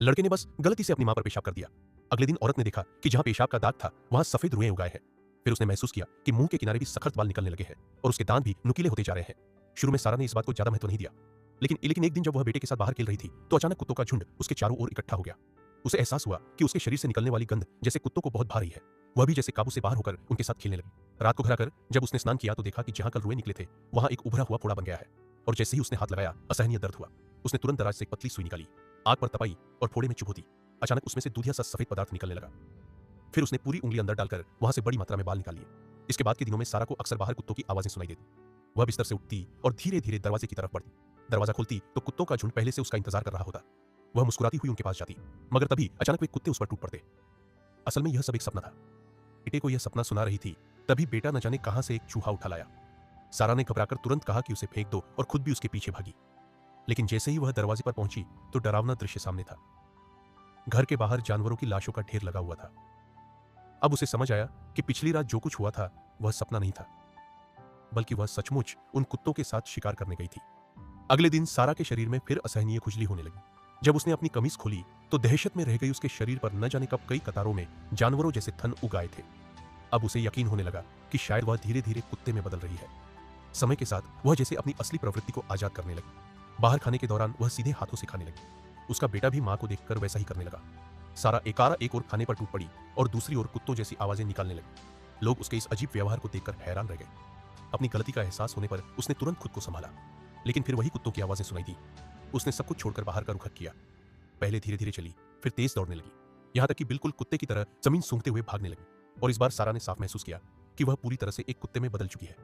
लड़के ने बस गलती से अपनी मां पर पेशाब कर दिया। अगले दिन औरत ने देखा कि जहां पेशाब का दाग था वहां सफेद रुएं उगाए हैं। फिर उसने महसूस किया कि मुंह के किनारे भी सख्त बाल निकलने लगे हैं और उसके दांत भी नुकीले होते जा रहे हैं। शुरू में सारा ने इस बात को ज्यादा महत्व नहीं दिया, लेकिन एक दिन जब वह बेटे के साथ बाहर खेल रही थी तो अचानक कुत्तों का झुंड उसके चारों ओर इकट्ठा हो गया। उसे एहसास हुआ कि उसके शरीर से निकलने वाली गंध जैसे कुत्तों को बहुत भा रही है। वह भी जैसे काबू से बाहर होकर उनके साथ खेलने लगी। रात को घर आकर जब उसने स्नान किया तो देखा कि जहां कल रुएं निकले थे वहां एक उभरा हुआ फोड़ा बन गया है। और जैसे ही उसने हाथ लगाया असहनीय दर्द हुआ। उसने तुरंत दराज से एक पतली सुई निकाली, आग पर तपाई और फोड़े में चुभो दी। अचानक उसमें से दूधिया सा सफेद पदार्थ निकलने लगा। फिर उसने पूरी उंगली अंदर डालकर वहां से बड़ी मात्रा में बाल निकाल लिए। इसके बाद के दिनों में सारा को अक्सर बाहर कुत्तों की आवाजें सुनाई देती। वह बिस्तर से उठती और धीरे धीरे दरवाजे की तरफ बढ़ती। दरवाजा खुलती तो कुत्तों का झुंड पहले से उसका इंतजार कर रहा होता। वह मुस्कुराती हुई उनके पास जाती, मगर तभी अचानक वे कुत्ते उस पर टूट पड़ते। असल में यह सब एक सपना था। बेटे को यह सपना सुना रही थी तभी बेटा न जाने कहां से एक चूहा उठा लाया। सारा ने घबराकर तुरंत कहा कि उसे फेंक दो और खुद भी उसके पीछे भागी। लेकिन जैसे ही वह दरवाजे पर पहुंची तो डरावना दृश्य सामने था। घर के बाहर जानवरों की लाशों का ढेर लगा हुआ था। अब उसे समझ आया कि पिछली रात जो कुछ हुआ था वह सपना नहीं था, बल्कि वह सचमुच उन कुत्तों के साथ शिकार करने गई थी। अगले दिन सारा के शरीर में फिर असहनीय खुजली होने लगी। जब उसने अपनी कमीज खोली तो दहशत में रह गई उसके शरीर पर न जाने कब कई कतारों में जानवरों जैसे थन उगाए थे। अब उसे यकीन होने लगा कि शायद वह धीरे धीरे कुत्ते में बदल रही है। समय के साथ वह जैसे अपनी असली प्रवृत्ति को आजाद करने लगी। बाहर खाने के दौरान वह सीधे हाथों से खाने लगी। उसका बेटा भी मां को देखकर वैसा ही करने लगा। सारा एकारा एक और खाने पर टूट पड़ी और दूसरी ओर कुत्तों जैसी आवाजें निकालने लगी। लोग उसके इस अजीब व्यवहार को देखकर हैरान रह गए। अपनी गलती का एहसास होने पर उसने तुरंत खुद को संभाला, लेकिन फिर वही कुत्तों की आवाजें सुनाई दी। उसने सब कुछ छोड़कर बाहर का रुख किया। पहले धीरे धीरे चली, फिर तेज दौड़ने लगी, यहां तक कि बिल्कुल कुत्ते की तरह जमीन सूंघते हुए भागने लगी। और इस बार सारा ने साफ महसूस किया कि वह पूरी तरह से एक कुत्ते में बदल चुकी है।